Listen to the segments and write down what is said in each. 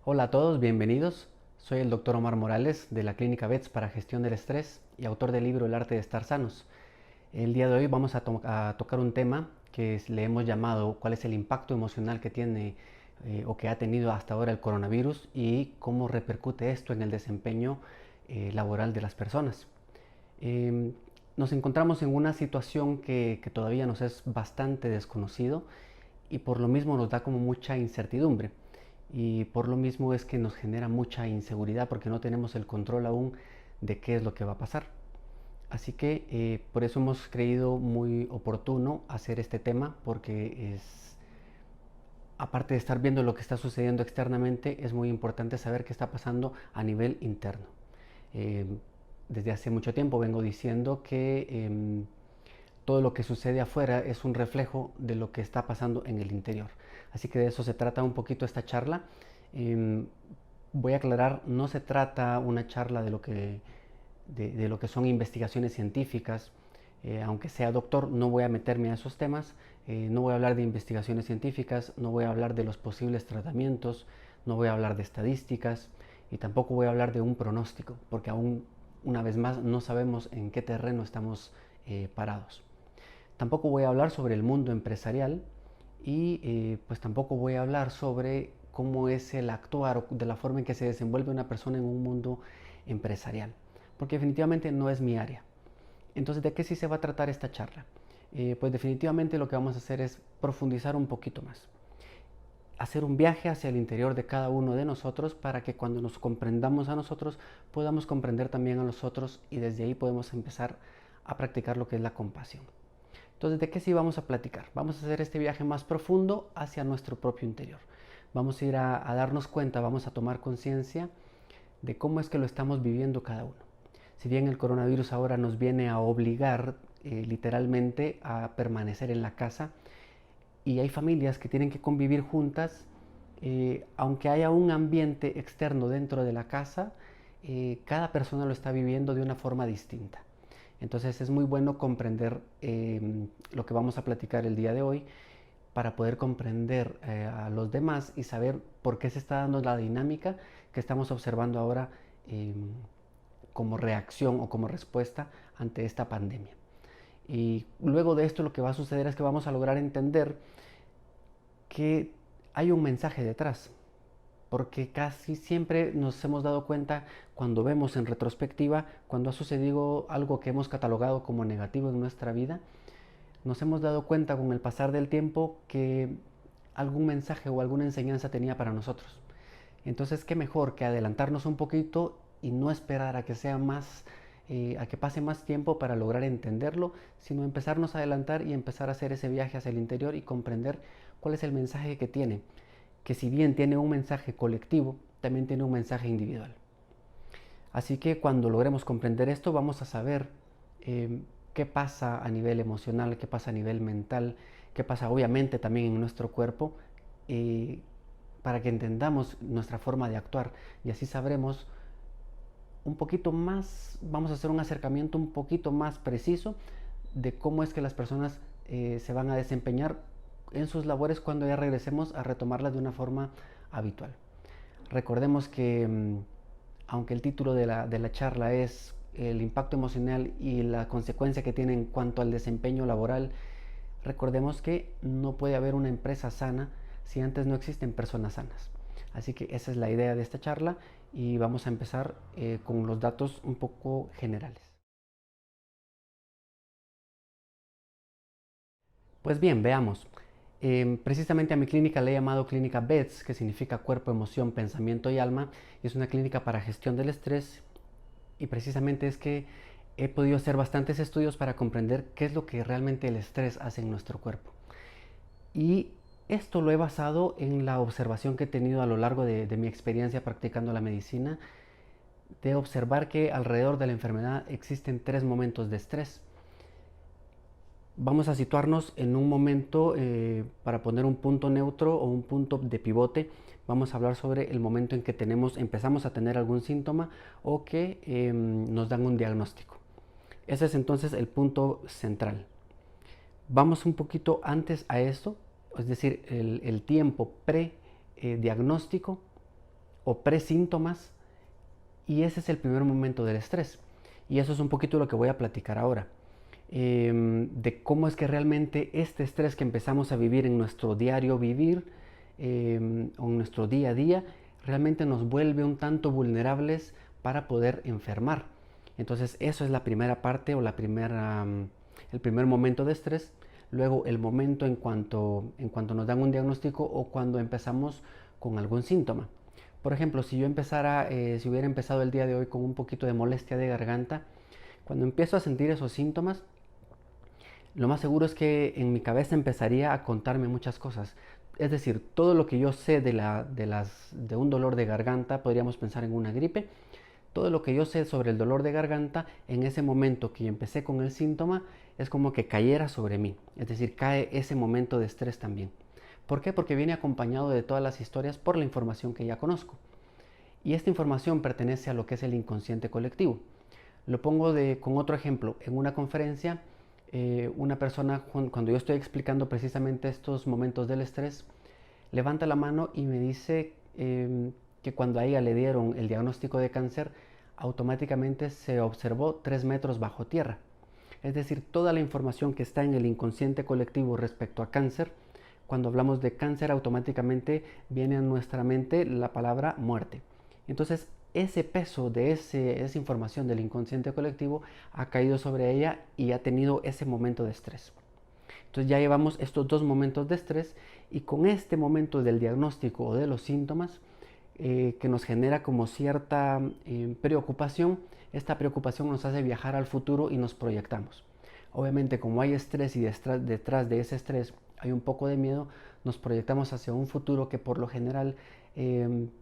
Hola a todos, bienvenidos. Soy el Dr. Omar Morales de la Clínica BETS para Gestión del Estrés y autor del libro El Arte de Estar Sanos. El día de hoy vamos a tocar un tema que le hemos llamado cuál es el impacto emocional que tiene o que ha tenido hasta ahora el coronavirus y cómo repercute esto en el desempeño laboral de las personas. Eh, Nos encontramos en una situación que todavía nos es bastante desconocido y por lo mismo nos da como mucha incertidumbre y por lo mismo es que nos genera mucha inseguridad porque no tenemos el control aún de qué es lo que va a pasar. Así que por eso hemos creído muy oportuno hacer este tema porque aparte de estar viendo lo que está sucediendo externamente, es muy importante saber qué está pasando a nivel interno. Eh, Desde hace mucho tiempo vengo diciendo que todo lo que sucede afuera es un reflejo de lo que está pasando en el interior. Así que de eso se trata un poquito esta charla. Eh, Voy a aclarar, no se trata una charla de lo que son investigaciones científicas. Aunque sea doctor, no voy a meterme a esos temas. No voy a hablar de investigaciones científicas, no voy a hablar de los posibles tratamientos, no voy a hablar de estadísticas y tampoco voy a hablar de un pronóstico, porque aún una vez más no sabemos en qué terreno estamos parados. Tampoco voy a hablar sobre el mundo empresarial y pues tampoco voy a hablar sobre cómo es el actuar o de la forma en que se desenvuelve una persona en un mundo empresarial, porque definitivamente no es mi área. Entonces, ¿de qué sí se va a tratar esta charla? Pues definitivamente lo que vamos a hacer es profundizar un poquito más, hacer un viaje hacia el interior de cada uno de nosotros para que cuando nos comprendamos a nosotros podamos comprender también a los otros y desde ahí podemos empezar a practicar lo que es la compasión. Entonces, ¿de qué sí vamos a platicar? Vamos a hacer este viaje más profundo hacia nuestro propio interior. Vamos a ir a darnos cuenta, vamos a tomar conciencia de cómo es que lo estamos viviendo cada uno. Si bien el coronavirus ahora nos viene a obligar literalmente a permanecer en la casa y hay familias que tienen que convivir juntas, aunque haya un ambiente externo dentro de la casa, cada persona lo está viviendo de una forma distinta. Entonces es muy bueno comprender lo que vamos a platicar el día de hoy para poder comprender a los demás y saber por qué se está dando la dinámica que estamos observando ahora eh, como reacción o como respuesta ante esta pandemia. Y luego de esto lo que va a suceder es que vamos a lograr entender que hay un mensaje detrás, porque casi siempre nos hemos dado cuenta cuando vemos en retrospectiva, cuando ha sucedido algo que hemos catalogado como negativo en nuestra vida, nos hemos dado cuenta con el pasar del tiempo que algún mensaje o alguna enseñanza tenía para nosotros. Entonces, qué mejor que adelantarnos un poquito y no esperar a que sea más, a que pase más tiempo para lograr entenderlo, sino empezarnos a adelantar y empezar a hacer ese viaje hacia el interior y comprender cuál es el mensaje que tiene, que si bien tiene un mensaje colectivo, también tiene un mensaje individual. Así que cuando logremos comprender esto, vamos a saber qué pasa a nivel emocional, qué pasa a nivel mental, qué pasa obviamente también en nuestro cuerpo, eh, para que entendamos nuestra forma de actuar y así sabremos un poquito más, vamos a hacer un acercamiento un poquito más preciso de cómo es que las personas se van a desempeñar en sus labores cuando ya regresemos a retomarlas de una forma habitual. Recordemos que aunque el título de la charla es el impacto emocional y la consecuencia que tiene en cuanto al desempeño laboral, recordemos que no puede haber una empresa sana si antes no existen personas sanas. Así que esa es la idea de esta charla y vamos a empezar con los datos un poco generales. Pues bien, veamos. Precisamente a mi clínica le he llamado clínica BETS, que significa cuerpo, emoción, pensamiento y alma. Es una clínica para gestión del estrés y precisamente es que he podido hacer bastantes estudios para comprender qué es lo que realmente el estrés hace en nuestro cuerpo. Y esto lo he basado en la observación que he tenido a lo largo de mi experiencia practicando la medicina, de observar que alrededor de la enfermedad existen tres momentos de estrés. Vamos a situarnos en un momento para poner un punto neutro o un punto de pivote. Vamos a hablar sobre el momento en que empezamos a tener algún síntoma o que nos dan un diagnóstico. Ese es entonces el punto central. Vamos un poquito antes a esto, es decir, el tiempo pre-diagnóstico o presíntomas, y ese es el primer momento del estrés. Y eso es un poquito lo que voy a platicar ahora, de cómo es que realmente este estrés que empezamos a vivir en nuestro diario vivir, o en nuestro día a día, realmente nos vuelve un tanto vulnerables para poder enfermar. Entonces eso es la primera parte o el primer momento de estrés. Luego el momento en cuanto nos dan un diagnóstico o cuando empezamos con algún síntoma. Por ejemplo, si si hubiera empezado el día de hoy con un poquito de molestia de garganta, cuando empiezo a sentir esos síntomas, lo más seguro es que en mi cabeza empezaría a contarme muchas cosas. Es decir, todo lo que yo sé de un dolor de garganta, podríamos pensar en una gripe. Todo lo que yo sé sobre el dolor de garganta, en ese momento que empecé con el síntoma, es como que cayera sobre mí. Es decir, cae ese momento de estrés también. ¿Por qué? Porque viene acompañado de todas las historias por la información que ya conozco. Y esta información pertenece a lo que es el inconsciente colectivo. Lo pongo con otro ejemplo. En una conferencia, una persona, cuando yo estoy explicando precisamente estos momentos del estrés, levanta la mano y me dice que cuando a ella le dieron el diagnóstico de cáncer, automáticamente se observó 3 metros bajo tierra. Es decir, toda la información que está en el inconsciente colectivo respecto a cáncer, cuando hablamos de cáncer, automáticamente viene a nuestra mente la palabra muerte. Entonces, ese peso de esa información del inconsciente colectivo ha caído sobre ella y ha tenido ese momento de estrés. Entonces ya llevamos estos 2 momentos de estrés, y con este momento del diagnóstico o de los síntomas, que nos genera como cierta preocupación, esta preocupación nos hace viajar al futuro y nos proyectamos. Obviamente, como hay estrés y detrás de ese estrés hay un poco de miedo, nos proyectamos hacia un futuro que por lo general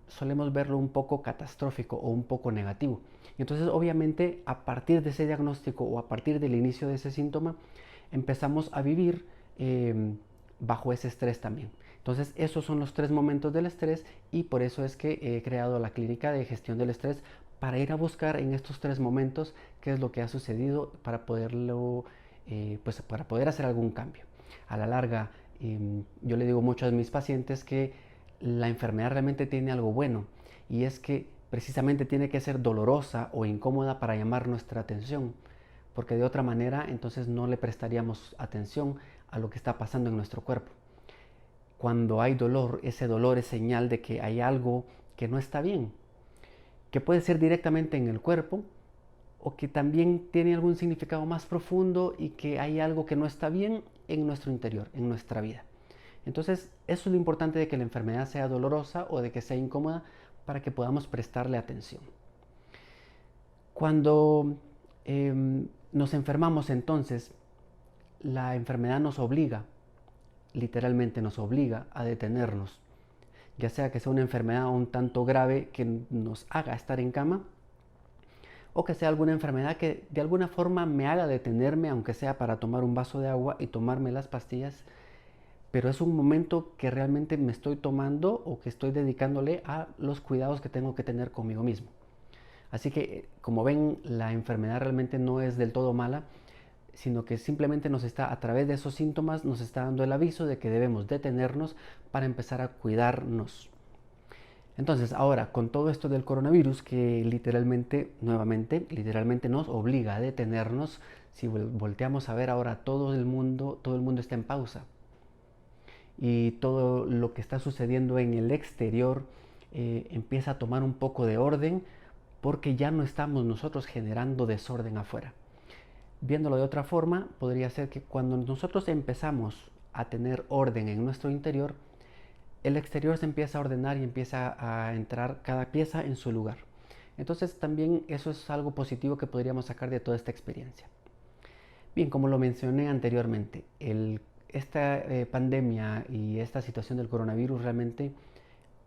solemos verlo un poco catastrófico o un poco negativo. Y entonces, obviamente, a partir de ese diagnóstico o a partir del inicio de ese síntoma, empezamos a vivir bajo ese estrés también. Entonces, esos son los 3 momentos del estrés, y por eso es que he creado la clínica de gestión del estrés, para ir a buscar en estos 3 momentos qué es lo que ha sucedido para para poder hacer algún cambio. A la larga, yo le digo mucho a mis pacientes que la enfermedad realmente tiene algo bueno, y es que precisamente tiene que ser dolorosa o incómoda para llamar nuestra atención, porque de otra manera entonces no le prestaríamos atención a lo que está pasando en nuestro cuerpo. Cuando hay dolor, ese dolor es señal de que hay algo que no está bien, que puede ser directamente en el cuerpo, o que también tiene algún significado más profundo y que hay algo que no está bien en nuestro interior, en nuestra vida. Entonces, eso es lo importante, de que la enfermedad sea dolorosa o de que sea incómoda, para que podamos prestarle atención. Cuando nos enfermamos, entonces, la enfermedad nos obliga, literalmente nos obliga a detenernos, ya sea que sea una enfermedad un tanto grave que nos haga estar en cama, o que sea alguna enfermedad que de alguna forma me haga detenerme, aunque sea para tomar un vaso de agua y tomarme las pastillas, pero es un momento que realmente me estoy tomando o que estoy dedicándole a los cuidados que tengo que tener conmigo mismo. Así que, como ven, la enfermedad realmente no es del todo mala, sino que simplemente a través de esos síntomas, nos está dando el aviso de que debemos detenernos para empezar a cuidarnos. Entonces, ahora, con todo esto del coronavirus, que literalmente nos obliga a detenernos, si volteamos a ver ahora, todo el mundo está en pausa. Y todo lo que está sucediendo en el exterior empieza a tomar un poco de orden, porque ya no estamos nosotros generando desorden afuera. Viéndolo de otra forma, podría ser que cuando nosotros empezamos a tener orden en nuestro interior, el exterior se empieza a ordenar y empieza a entrar cada pieza en su lugar. Entonces también eso es algo positivo que podríamos sacar de toda esta experiencia. Bien, como lo mencioné anteriormente, esta pandemia y esta situación del coronavirus realmente,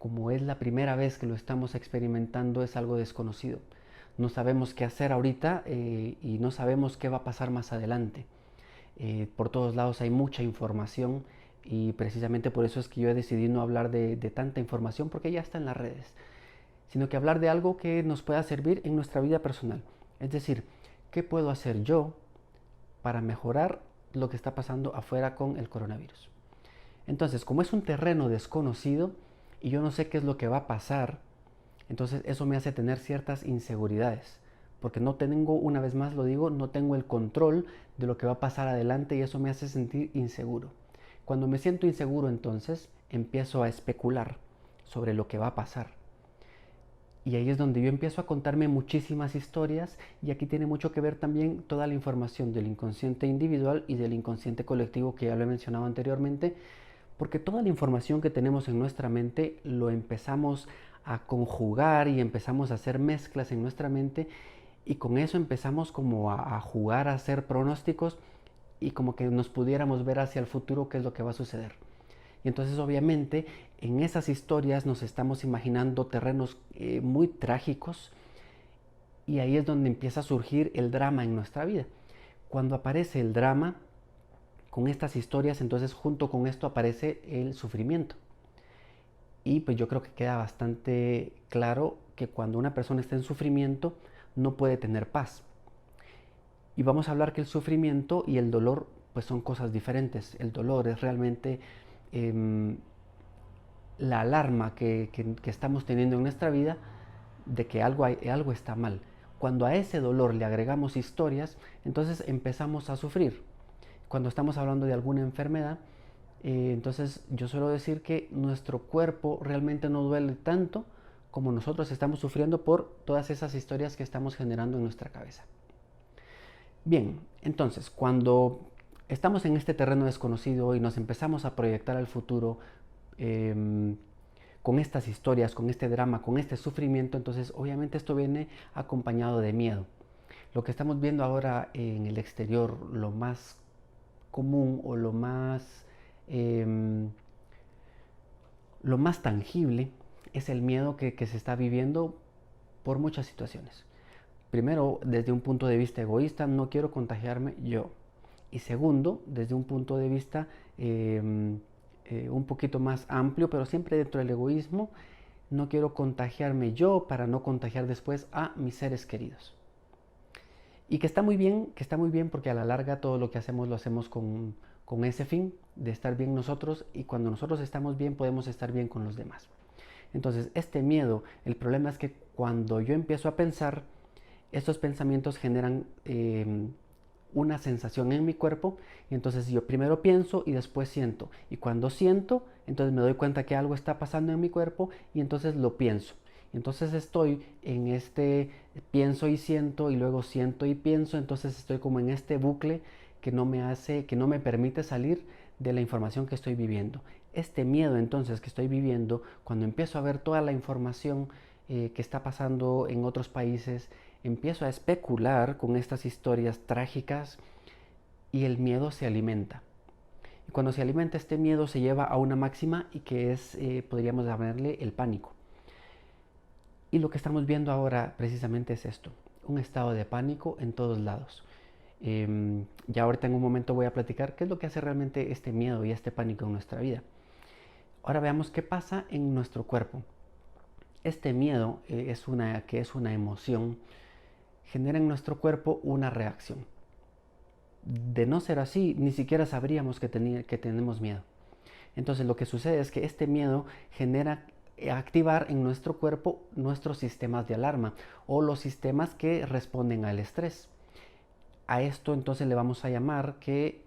como es la primera vez que lo estamos experimentando, es algo desconocido. No sabemos qué hacer ahorita y no sabemos qué va a pasar más adelante. Por todos lados hay mucha información, y precisamente por eso es que yo he decidido no hablar de tanta información, porque ya está en las redes, sino que hablar de algo que nos pueda servir en nuestra vida personal. Es decir, ¿qué puedo hacer yo para mejorar lo que está pasando afuera con el coronavirus? Entonces, como es un terreno desconocido y yo no sé qué es lo que va a pasar, Entonces eso me hace tener ciertas inseguridades, porque no tengo, una vez más lo digo, no tengo el control de lo que va a pasar adelante y eso me hace sentir inseguro. Cuando me siento inseguro, entonces empiezo a especular sobre lo que va a pasar. Y ahí es donde yo empiezo a contarme muchísimas historias, y aquí tiene mucho que ver también toda la información del inconsciente individual y del inconsciente colectivo, que ya lo he mencionado anteriormente, porque toda la información que tenemos en nuestra mente lo empezamos a conjugar y empezamos a hacer mezclas en nuestra mente, y con eso empezamos como a jugar, a hacer pronósticos y como que nos pudiéramos ver hacia el futuro qué es lo que va a suceder. Y entonces obviamente en esas historias nos estamos imaginando terrenos muy trágicos, y ahí es donde empieza a surgir el drama en nuestra vida. Cuando aparece el drama con estas historias, entonces junto con esto aparece el sufrimiento. Y pues yo creo que queda bastante claro que cuando una persona está en sufrimiento no puede tener paz. Y vamos a hablar que el sufrimiento y el dolor pues son cosas diferentes. El dolor es realmente la alarma que estamos teniendo en nuestra vida de que algo está mal. Cuando a ese dolor le agregamos historias, entonces empezamos a sufrir. Cuando estamos hablando de alguna enfermedad, entonces yo suelo decir que nuestro cuerpo realmente no duele tanto como nosotros estamos sufriendo por todas esas historias que estamos generando en nuestra cabeza. Bien, entonces cuando estamos en este terreno desconocido y nos empezamos a proyectar al futuro, con estas historias, con este drama, con este sufrimiento, entonces obviamente esto viene acompañado de miedo. Lo que estamos viendo ahora en el exterior, lo más común o lo más tangible es el miedo que se está viviendo por muchas situaciones. Primero, desde un punto de vista egoísta, no quiero contagiarme yo. Y segundo, desde un punto de vista un poquito más amplio, pero siempre dentro del egoísmo, no quiero contagiarme yo para no contagiar después a mis seres queridos. Y que está muy bien porque a la larga todo lo que hacemos lo hacemos con ese fin de estar bien nosotros, y cuando nosotros estamos bien podemos estar bien con los demás. Entonces este miedo, el problema es que cuando yo empiezo a pensar, estos pensamientos generan una sensación en mi cuerpo, y entonces yo primero pienso y después siento, y cuando siento entonces me doy cuenta que algo está pasando en mi cuerpo y entonces lo pienso. Entonces estoy en este pienso y siento y luego siento y pienso, entonces estoy como en este bucle que no me permite salir de la información que estoy viviendo. Este miedo entonces que estoy viviendo, cuando empiezo a ver toda la información que está pasando en otros países, empiezo a especular con estas historias trágicas y el miedo se alimenta. Y cuando se alimenta este miedo se lleva a una máxima, y que es, podríamos llamarle el pánico. Y lo que estamos viendo ahora precisamente es esto, un estado de pánico en todos lados. Ya ahorita en un momento voy a platicar qué es lo que hace realmente este miedo y este pánico en nuestra vida. Ahora veamos qué pasa en nuestro cuerpo. Este miedo, que es una emoción, genera en nuestro cuerpo una reacción. De no ser así, ni siquiera sabríamos que tenemos miedo. Entonces lo que sucede es que este miedo genera activar en nuestro cuerpo nuestros sistemas de alarma, o los sistemas que responden al estrés. A esto entonces le vamos a llamar que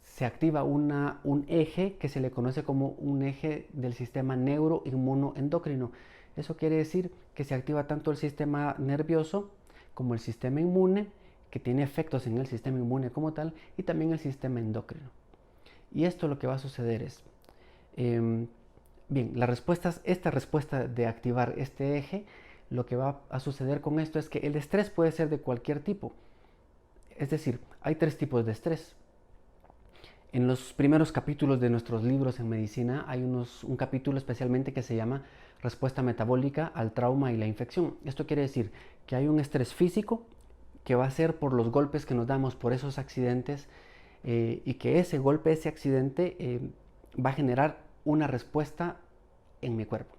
se activa un eje que se le conoce como un eje del sistema neuroinmunoendocrino. Eso quiere decir que se activa tanto el sistema nervioso como el sistema inmune, que tiene efectos en el sistema inmune como tal, y también el sistema endocrino. Y esto lo que va a suceder es, bien, esta respuesta de activar este eje, lo que va a suceder con esto es que el estrés puede ser de cualquier tipo. Es decir, hay 3 tipos de estrés. En los primeros capítulos de nuestros libros en medicina hay un capítulo especialmente que se llama respuesta metabólica al trauma y la infección. Esto quiere decir que hay un estrés físico que va a ser por los golpes que nos damos por esos accidentes, y que ese golpe, ese accidente va a generar una respuesta en mi cuerpo.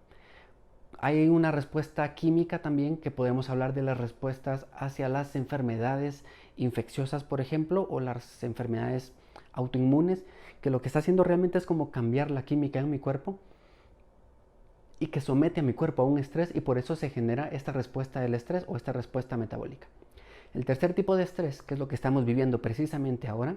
Hay una respuesta química también, que podemos hablar de las respuestas hacia las enfermedades infecciosas, por ejemplo, o las enfermedades autoinmunes, que lo que está haciendo realmente es como cambiar la química en mi cuerpo, y que somete a mi cuerpo a un estrés y por eso se genera esta respuesta del estrés o esta respuesta metabólica. El tercer tipo de estrés, que es lo que estamos viviendo precisamente ahora,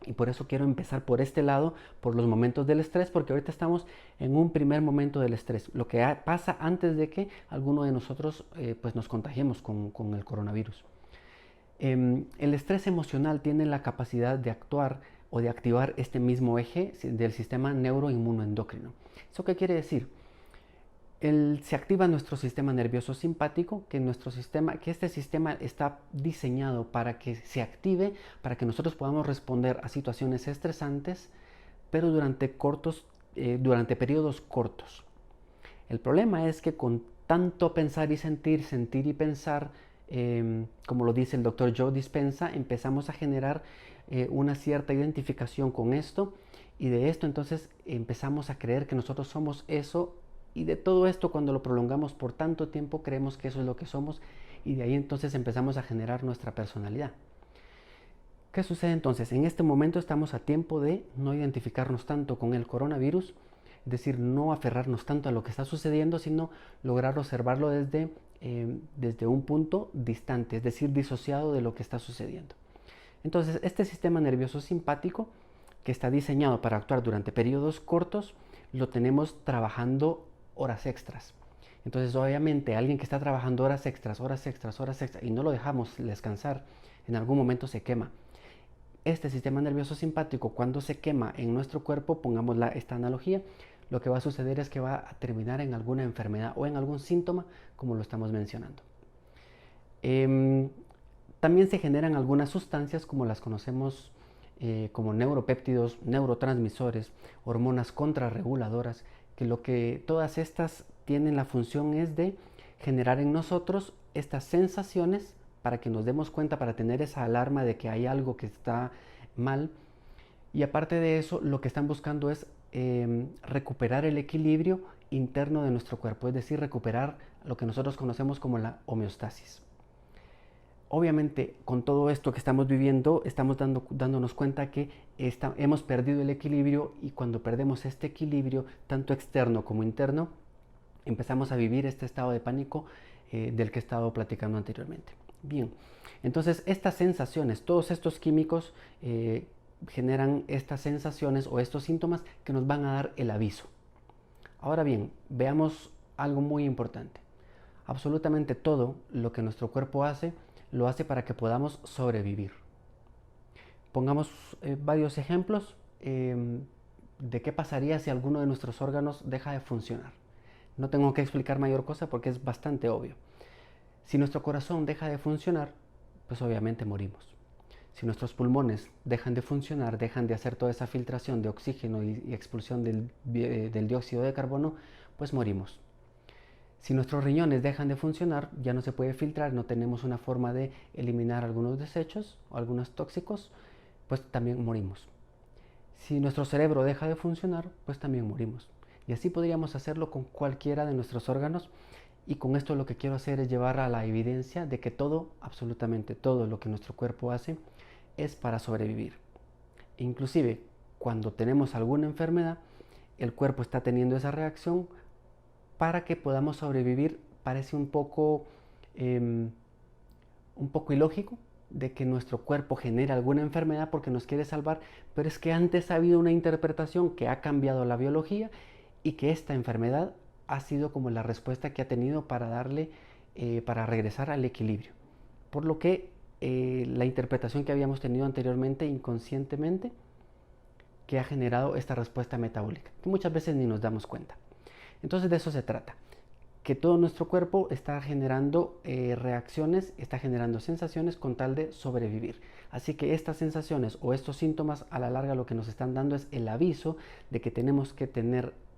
y por eso quiero empezar por este lado, por los momentos del estrés, porque ahorita estamos en un primer momento del estrés, lo que pasa antes de que alguno de nosotros pues nos contagiemos con el coronavirus. El estrés emocional tiene la capacidad de actuar o de activar este mismo eje del sistema neuroinmunoendocrino. ¿Eso qué quiere decir? Se activa nuestro sistema nervioso simpático, que este sistema está diseñado para que se active, para que nosotros podamos responder a situaciones estresantes, pero durante periodos cortos. El problema es que con tanto pensar y sentir y pensar, como lo dice el doctor Joe Dispenza, empezamos a generar una cierta identificación con esto, y de esto entonces empezamos a creer que nosotros somos eso, y de todo esto, cuando lo prolongamos por tanto tiempo, creemos que eso es lo que somos, y de ahí entonces empezamos a generar nuestra personalidad. ¿Qué sucede entonces? En este momento estamos a tiempo de no identificarnos tanto con el coronavirus, es decir, no aferrarnos tanto a lo que está sucediendo, sino lograr observarlo desde un punto distante, es decir, disociado de lo que está sucediendo. Entonces, este sistema nervioso simpático, que está diseñado para actuar durante periodos cortos, lo tenemos trabajando horas extras. Entonces, obviamente, alguien que está trabajando horas extras, y no lo dejamos descansar, en algún momento se quema. Este sistema nervioso simpático, cuando se quema en nuestro cuerpo, pongamos esta analogía, lo que va a suceder es que va a terminar en alguna enfermedad o en algún síntoma, como lo estamos mencionando. También se generan algunas sustancias, como las conocemos como neuropéptidos, neurotransmisores, hormonas contrarreguladoras, que todas estas tienen la función es de generar en nosotros estas sensaciones para que nos demos cuenta, para tener esa alarma de que hay algo que está mal. Y aparte de eso, lo que están buscando es recuperar el equilibrio interno de nuestro cuerpo, es decir, recuperar lo que nosotros conocemos como la homeostasis. Obviamente, con todo esto que estamos viviendo, estamos dándonos cuenta que hemos perdido el equilibrio, y cuando perdemos este equilibrio, tanto externo como interno, empezamos a vivir este estado de pánico del que he estado platicando anteriormente. Bien, entonces estas sensaciones, todos estos químicos generan estas sensaciones o estos síntomas que nos van a dar el aviso. Ahora bien, veamos algo muy importante. Absolutamente todo lo que nuestro cuerpo hace, lo hace para que podamos sobrevivir. Pongamos varios ejemplos de qué pasaría si alguno de nuestros órganos deja de funcionar. No tengo que explicar mayor cosa porque es bastante obvio. Si nuestro corazón deja de funcionar, pues obviamente morimos. Si nuestros pulmones dejan de funcionar, dejan de hacer toda esa filtración de oxígeno y expulsión del dióxido de carbono, pues morimos. Si nuestros riñones dejan de funcionar, ya no se puede filtrar, no tenemos una forma de eliminar algunos desechos o algunos tóxicos, pues también morimos. Si nuestro cerebro deja de funcionar, pues también morimos. Y así podríamos hacerlo con cualquiera de nuestros órganos. Y con esto lo que quiero hacer es llevar a la evidencia de que todo, absolutamente todo lo que nuestro cuerpo hace es para sobrevivir. Inclusive, cuando tenemos alguna enfermedad, el cuerpo está teniendo esa reacción para que podamos sobrevivir. Parece un poco ilógico de que nuestro cuerpo genere alguna enfermedad porque nos quiere salvar, pero es que antes ha habido una interpretación que ha cambiado la biología, y que esta enfermedad ha sido como la respuesta que ha tenido para regresar al equilibrio. Por lo que la interpretación que habíamos tenido anteriormente inconscientemente, que ha generado esta respuesta metabólica, que muchas veces ni nos damos cuenta. Entonces de eso se trata, que todo nuestro cuerpo está generando reacciones, está generando sensaciones con tal de sobrevivir. Así que estas sensaciones o estos síntomas a la larga lo que nos están dando es el aviso de que tenemos que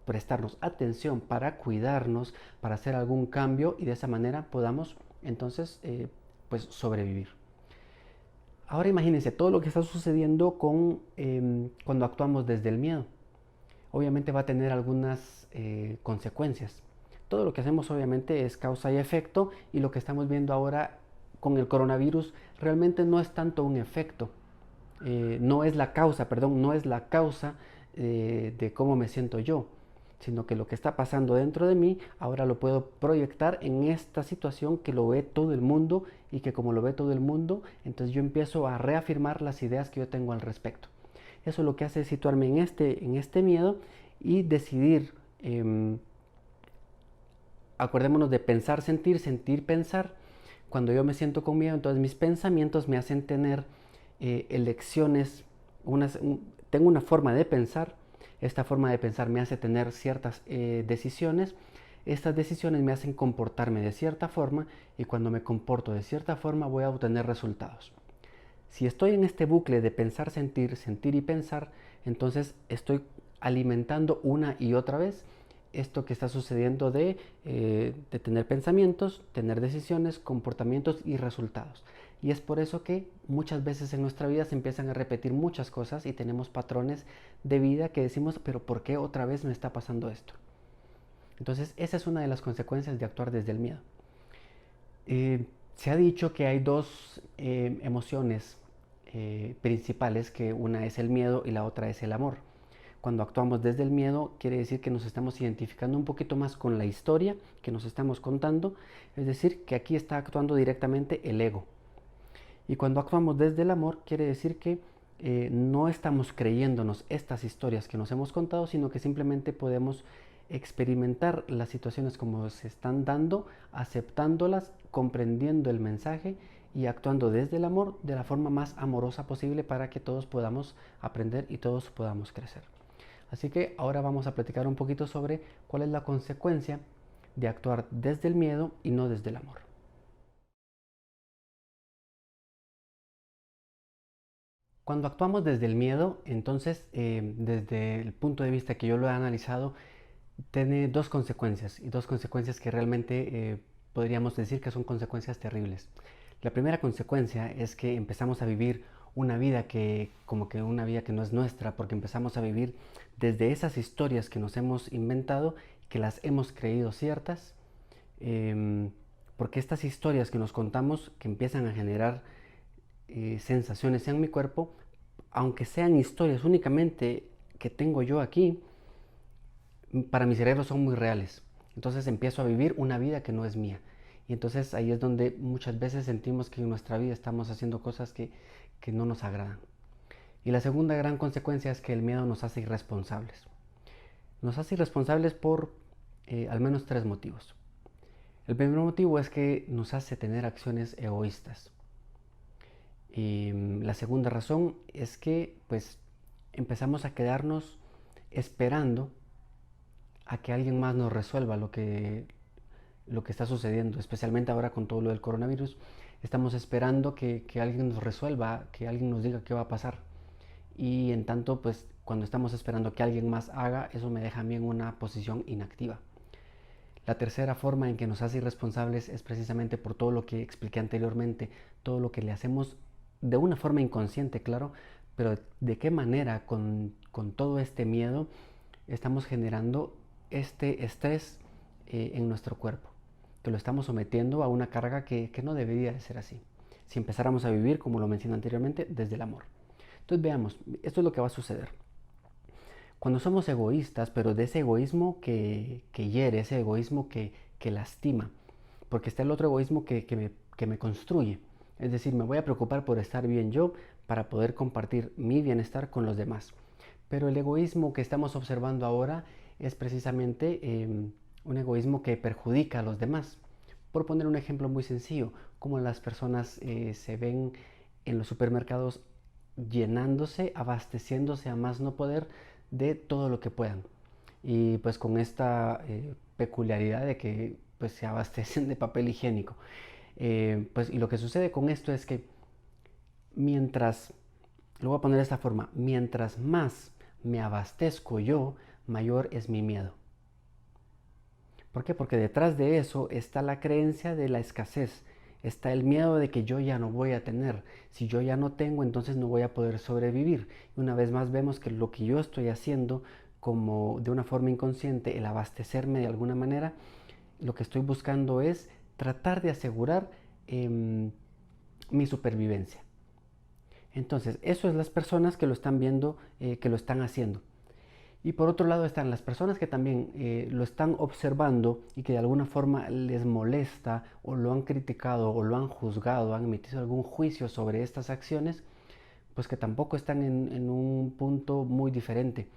prestarnos atención para cuidarnos, para hacer algún cambio, y de esa manera podamos entonces pues sobrevivir. Ahora imagínense todo lo que está sucediendo cuando actuamos desde el miedo. Obviamente va a tener algunas consecuencias. Todo lo que hacemos obviamente es causa y efecto, y lo que estamos viendo ahora con el coronavirus realmente no es tanto un efecto, no es la causa de cómo me siento yo, sino que lo que está pasando dentro de mí ahora lo puedo proyectar en esta situación que lo ve todo el mundo, y que como lo ve todo el mundo, entonces yo empiezo a reafirmar las ideas que yo tengo al respecto. Eso lo que hace es situarme en este miedo y decidir, acordémonos de pensar, sentir, sentir, pensar. Cuando yo me siento con miedo, entonces mis pensamientos me hacen tener elecciones, tengo una forma de pensar. Esta forma de pensar me hace tener ciertas decisiones. Estas decisiones me hacen comportarme de cierta forma, y cuando me comporto de cierta forma voy a obtener resultados. Si estoy en este bucle de pensar, sentir, sentir y pensar, entonces estoy alimentando una y otra vez esto que está sucediendo de tener pensamientos, tener decisiones, comportamientos y resultados. Y es por eso que muchas veces en nuestra vida se empiezan a repetir muchas cosas y tenemos patrones de vida que decimos, pero ¿por qué otra vez me está pasando esto? Entonces esa es una de las consecuencias de actuar desde el miedo. Se ha dicho que hay dos emociones principales, que una es el miedo y la otra es el amor. Cuando actuamos desde el miedo, quiere decir que nos estamos identificando un poquito más con la historia que nos estamos contando, es decir, que aquí está actuando directamente el ego. Y cuando actuamos desde el amor, quiere decir que no estamos creyéndonos estas historias que nos hemos contado, sino que simplemente podemos experimentar las situaciones como se están dando, aceptándolas, comprendiendo el mensaje y actuando desde el amor de la forma más amorosa posible, para que todos podamos aprender y todos podamos crecer. Así que ahora vamos a platicar un poquito sobre cuál es la consecuencia de actuar desde el miedo y no desde el amor. Cuando actuamos desde el miedo, entonces, desde el punto de vista que yo lo he analizado, tiene dos consecuencias, y dos consecuencias que realmente podríamos decir que son consecuencias terribles. La primera consecuencia es que empezamos a vivir una vida que, como que una vida que no es nuestra, porque empezamos a vivir desde esas historias que nos hemos inventado, que las hemos creído ciertas, porque estas historias que nos contamos, que empiezan a generar sensaciones en mi cuerpo, aunque sean historias únicamente que tengo yo aquí, para mi cerebro son muy reales. Entonces empiezo a vivir una vida que no es mía. Y entonces ahí es donde muchas veces sentimos que en nuestra vida estamos haciendo cosas que no nos agradan. Y la segunda gran consecuencia es que el miedo nos hace irresponsables. Nos hace irresponsables por al menos tres motivos. El primer motivo es que nos hace tener acciones egoístas. Y la segunda razón es que pues empezamos a quedarnos esperando a que alguien más nos resuelva lo que está sucediendo, especialmente ahora con todo lo del coronavirus. Estamos esperando que alguien nos resuelva, que alguien nos diga qué va a pasar. Y en tanto, pues cuando estamos esperando que alguien más haga, eso me deja a mí en una posición inactiva. La tercera forma en que nos hace irresponsables es precisamente por todo lo que expliqué anteriormente, todo lo que le hacemos de una forma inconsciente, claro, pero de qué manera con todo este miedo estamos generando este estrés en nuestro cuerpo, que lo estamos sometiendo a una carga que no debería de ser así, si empezáramos a vivir, como lo mencioné anteriormente, desde el amor. Entonces veamos, esto es lo que va a suceder. Cuando somos egoístas, pero de ese egoísmo que hiere, ese egoísmo que lastima, porque está el otro egoísmo que me construye. Es decir, me voy a preocupar por estar bien yo para poder compartir mi bienestar con los demás. Pero el egoísmo que estamos observando ahora es precisamente un egoísmo que perjudica a los demás. Por poner un ejemplo muy sencillo, como las personas se ven en los supermercados llenándose, abasteciéndose a más no poder de todo lo que puedan. Y pues con esta peculiaridad de que pues se abastecen de papel higiénico. Pues y lo que sucede con esto es que mientras, lo voy a poner de esta forma, mientras más me abastezco yo, mayor es mi miedo. ¿Por qué? Porque detrás de eso está la creencia de la escasez, está el miedo de que yo ya no voy a tener. Si yo ya no tengo, entonces no voy a poder sobrevivir. Y una vez más vemos que lo que yo estoy haciendo, como de una forma inconsciente, el abastecerme de alguna manera, lo que estoy buscando es tratar de asegurar mi supervivencia. Entonces, eso es las personas que lo están viendo, que lo están haciendo. Y por otro lado están las personas que también lo están observando y que de alguna forma les molesta o lo han criticado o lo han juzgado, han emitido algún juicio sobre estas acciones, pues que tampoco están en un punto muy diferente.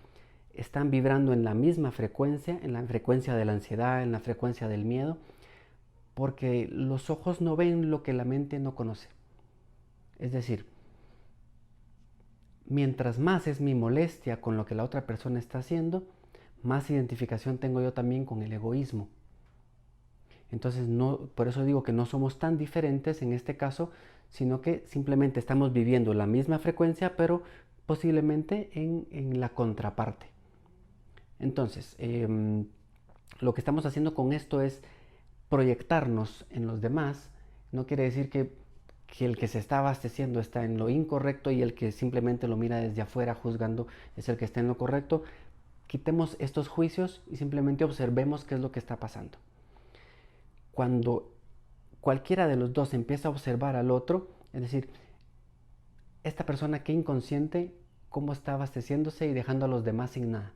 Están vibrando en la misma frecuencia, en la frecuencia de la ansiedad, en la frecuencia del miedo, porque los ojos no ven lo que la mente no conoce. Es decir, mientras más es mi molestia con lo que la otra persona está haciendo, más identificación tengo yo también con el egoísmo. Entonces, por eso digo que no somos tan diferentes en este caso, sino que simplemente estamos viviendo la misma frecuencia, pero posiblemente en la contraparte. Entonces, lo que estamos haciendo con esto es proyectarnos en los demás. No quiere decir que el que se está abasteciendo está en lo incorrecto y el que simplemente lo mira desde afuera juzgando es el que está en lo correcto. Quitemos estos juicios y simplemente observemos qué es lo que está pasando. Cuando cualquiera de los dos empieza a observar al otro, es decir, esta persona que inconsciente, cómo está abasteciéndose y dejando a los demás sin nada.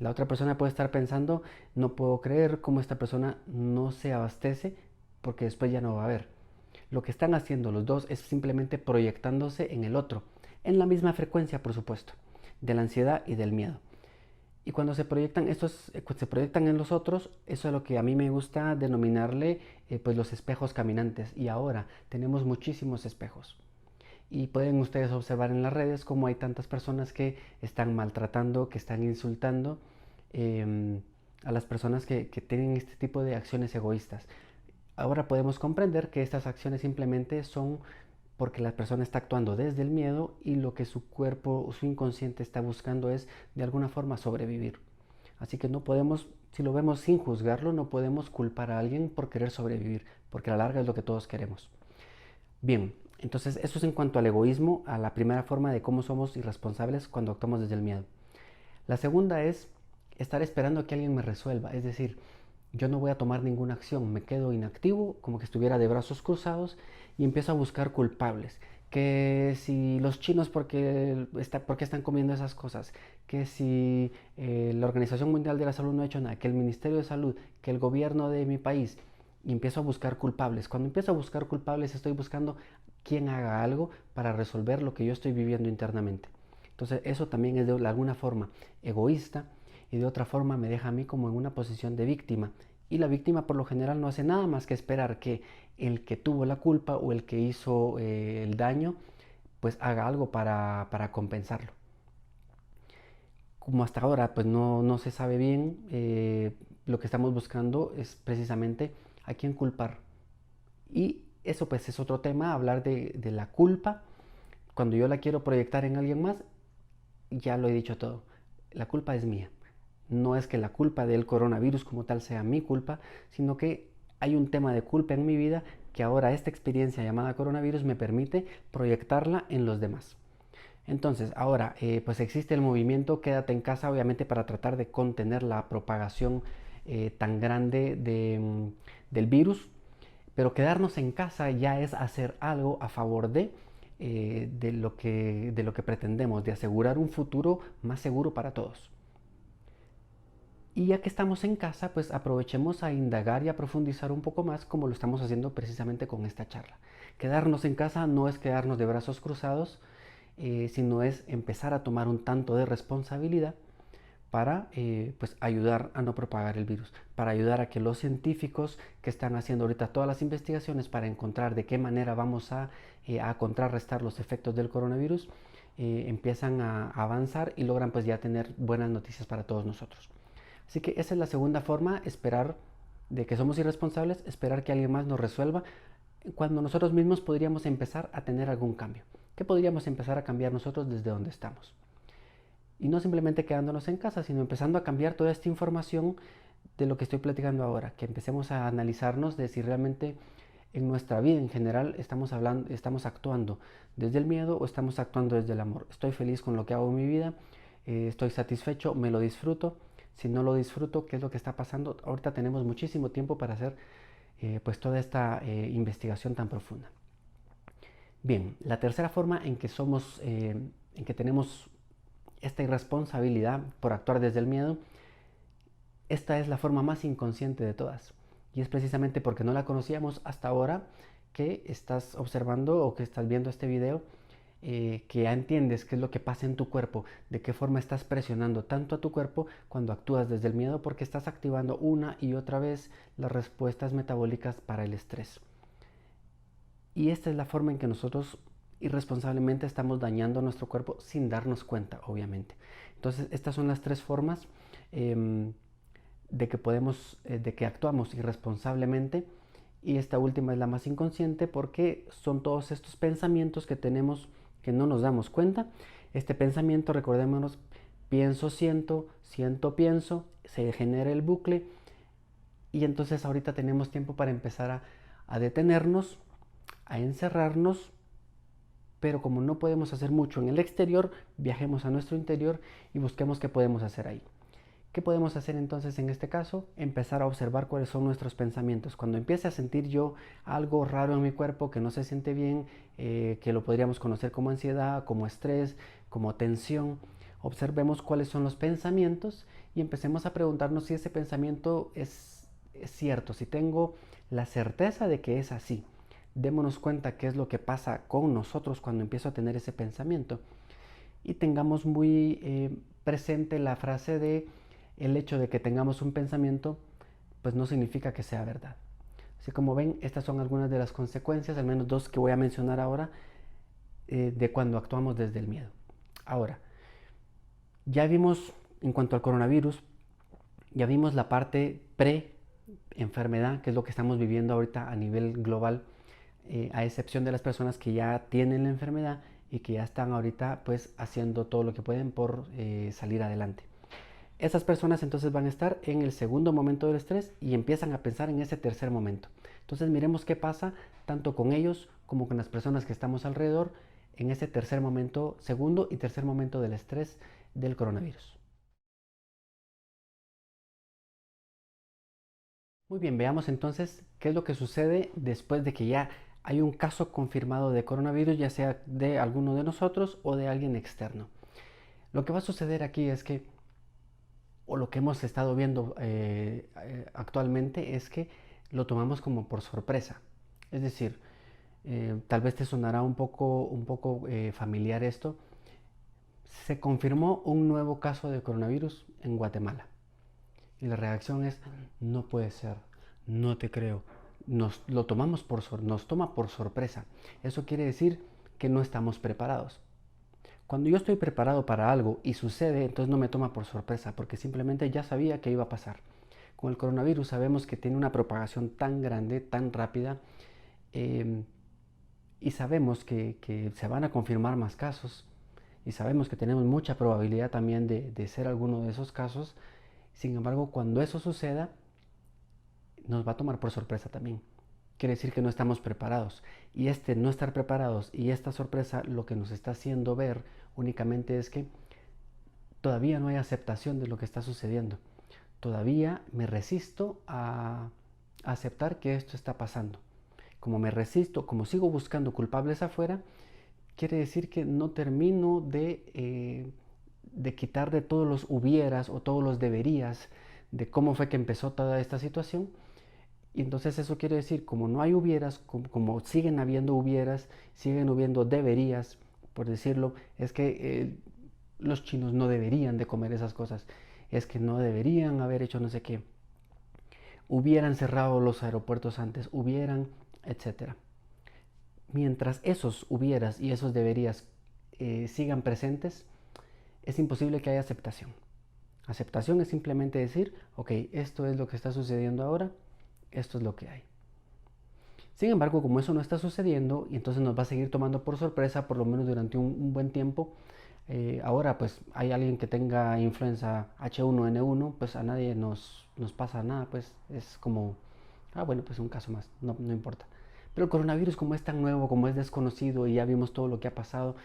La otra persona puede estar pensando, no puedo creer cómo esta persona no se abastece porque después ya no va a haber. Lo que están haciendo los dos es simplemente proyectándose en el otro, en la misma frecuencia, por supuesto, de la ansiedad y del miedo. Y cuando se proyectan se proyectan en los otros, eso es lo que a mí me gusta denominarle pues los espejos caminantes. Y ahora tenemos muchísimos espejos. Y pueden ustedes observar en las redes cómo hay tantas personas que están maltratando, que están insultando a las personas que tienen este tipo de acciones egoístas. Ahora podemos comprender que estas acciones simplemente son porque la persona está actuando desde el miedo y lo que su cuerpo o su inconsciente está buscando es de alguna forma sobrevivir. Así que no podemos, si lo vemos sin juzgarlo, no podemos culpar a alguien por querer sobrevivir, porque a la larga es lo que todos queremos. Bien, entonces eso es en cuanto al egoísmo, a la primera forma de cómo somos irresponsables cuando actuamos desde el miedo. La segunda es estar esperando a que alguien me resuelva, es decir, yo no voy a tomar ninguna acción, me quedo inactivo, como que estuviera de brazos cruzados y empiezo a buscar culpables. Que si los chinos porque están comiendo esas cosas, que si la Organización Mundial de la Salud no ha hecho nada, que el Ministerio de Salud, que el gobierno de mi país, y empiezo a buscar culpables. Cuando empiezo a buscar culpables estoy buscando quién haga algo para resolver lo que yo estoy viviendo internamente. Entonces eso también es de alguna forma egoísta y de otra forma me deja a mí como en una posición de víctima. Y la víctima por lo general no hace nada más que esperar que el que tuvo la culpa o el que hizo el daño pues haga algo para compensarlo. Como hasta ahora pues no se sabe bien, lo que estamos buscando es precisamente a quién culpar. Y eso pues es otro tema, hablar de la culpa. Cuando yo la quiero proyectar en alguien más, ya lo he dicho todo. La culpa es mía. No es que la culpa del coronavirus como tal sea mi culpa, sino que hay un tema de culpa en mi vida que ahora esta experiencia llamada coronavirus me permite proyectarla en los demás. Entonces, ahora, pues existe el movimiento Quédate en casa, obviamente para tratar de contener la propagación tan grande del virus, pero quedarnos en casa ya es hacer algo a favor de lo que pretendemos, de asegurar un futuro más seguro para todos. Y ya que estamos en casa, pues aprovechemos a indagar y a profundizar un poco más como lo estamos haciendo precisamente con esta charla. Quedarnos en casa no es quedarnos de brazos cruzados, sino es empezar a tomar un tanto de responsabilidad para pues ayudar a no propagar el virus, para ayudar a que los científicos que están haciendo ahorita todas las investigaciones para encontrar de qué manera vamos a contrarrestar los efectos del coronavirus, empiezan a avanzar y logran pues ya tener buenas noticias para todos nosotros. Así que esa es la segunda forma, esperar de que somos irresponsables, esperar que alguien más nos resuelva, cuando nosotros mismos podríamos empezar a tener algún cambio. ¿Qué podríamos empezar a cambiar nosotros desde donde estamos? Y no simplemente quedándonos en casa, sino empezando a cambiar toda esta información de lo que estoy platicando ahora, que empecemos a analizarnos de si realmente en nuestra vida en general estamos actuando desde el miedo o estamos actuando desde el amor. Estoy feliz con lo que hago en mi vida, estoy satisfecho, me lo disfruto. Si no lo disfruto, ¿qué es lo que está pasando? Ahorita tenemos muchísimo tiempo para hacer pues toda esta investigación tan profunda. Bien, la tercera forma en que tenemos esta irresponsabilidad por actuar desde el miedo, esta es la forma más inconsciente de todas. Y es precisamente porque no la conocíamos hasta ahora que estás observando o que estás viendo este video, que ya entiendes qué es lo que pasa en tu cuerpo, de qué forma estás presionando tanto a tu cuerpo cuando actúas desde el miedo, porque estás activando una y otra vez las respuestas metabólicas para el estrés. Y esta es la forma en que nosotros irresponsablemente estamos dañando nuestro cuerpo sin darnos cuenta, obviamente. Entonces, estas son las tres formas de que actuamos irresponsablemente, y esta última es la más inconsciente porque son todos estos pensamientos que tenemos que no nos damos cuenta. Este pensamiento, recordémonos, pienso, siento, siento, pienso, se genera el bucle, y entonces ahorita tenemos tiempo para empezar a detenernos, a encerrarnos, pero como no podemos hacer mucho en el exterior, viajemos a nuestro interior y busquemos qué podemos hacer ahí. ¿Qué podemos hacer entonces en este caso? Empezar a observar cuáles son nuestros pensamientos. Cuando empiece a sentir yo algo raro en mi cuerpo que no se siente bien, que lo podríamos conocer como ansiedad, como estrés, como tensión, observemos cuáles son los pensamientos y empecemos a preguntarnos si ese pensamiento es cierto, si tengo la certeza de que es así. Démonos cuenta qué es lo que pasa con nosotros cuando empiezo a tener ese pensamiento, y tengamos muy presente la frase de: el hecho de que tengamos un pensamiento pues no significa que sea verdad. Así como ven, estas son algunas de las consecuencias, al menos dos que voy a mencionar ahora, de cuando actuamos desde el miedo. Ahora, ya vimos en cuanto al coronavirus, ya vimos la parte pre-enfermedad, que es lo que estamos viviendo ahorita a nivel global, a excepción de las personas que ya tienen la enfermedad y que ya están ahorita pues haciendo todo lo que pueden por salir adelante. Esas personas entonces van a estar en el segundo momento del estrés y empiezan a pensar en ese tercer momento. Entonces miremos qué pasa tanto con ellos como con las personas que estamos alrededor en ese tercer momento, segundo y tercer momento del estrés del coronavirus. Muy bien, veamos entonces qué es lo que sucede después de que ya hay un caso confirmado de coronavirus, ya sea de alguno de nosotros o de alguien externo. Lo que va a suceder aquí es que, o lo que hemos estado viendo actualmente, es que lo tomamos como por sorpresa. Es decir, tal vez te sonará un poco familiar esto. Se confirmó un nuevo caso de coronavirus en Guatemala. Y la reacción es: no puede ser, no te creo. Nos toma por sorpresa. Eso quiere decir que no estamos preparados. Cuando yo estoy preparado para algo y sucede, entonces no me toma por sorpresa, porque simplemente ya sabía que iba a pasar. Con el coronavirus sabemos que tiene una propagación tan grande, tan rápida, eh, y sabemos que se van a confirmar más casos, y sabemos que tenemos mucha probabilidad también de ser alguno de esos casos. Sin embargo, cuando eso suceda, nos va a tomar por sorpresa también. Quiere decir que no estamos preparados. Y este no estar preparados y esta sorpresa lo que nos está haciendo ver únicamente es que todavía no hay aceptación de lo que está sucediendo. Todavía me resisto a aceptar que esto está pasando. Como me resisto, como sigo buscando culpables afuera, quiere decir que no termino de quitar de todos los hubieras o todos los deberías de cómo fue que empezó toda esta situación. Y entonces eso quiere decir, como no hay hubieras, como siguen habiendo hubieras, siguen habiendo deberías, por decirlo, es que los chinos no deberían de comer esas cosas, es que no deberían haber hecho no sé qué, hubieran cerrado los aeropuertos antes, hubieran, etcétera. Mientras esos hubieras y esos deberías sigan presentes, es imposible que haya aceptación. Aceptación es simplemente decir: ok, esto es lo que está sucediendo ahora, esto es lo que hay. Sin embargo, como eso no está sucediendo y entonces nos va a seguir tomando por sorpresa por lo menos durante un buen tiempo, ahora pues hay alguien que tenga influenza H1N1, pues a nadie nos pasa nada, pues es como, bueno, pues un caso más, no importa. Pero el coronavirus, como es tan nuevo, como es desconocido y ya vimos todo lo que ha pasado,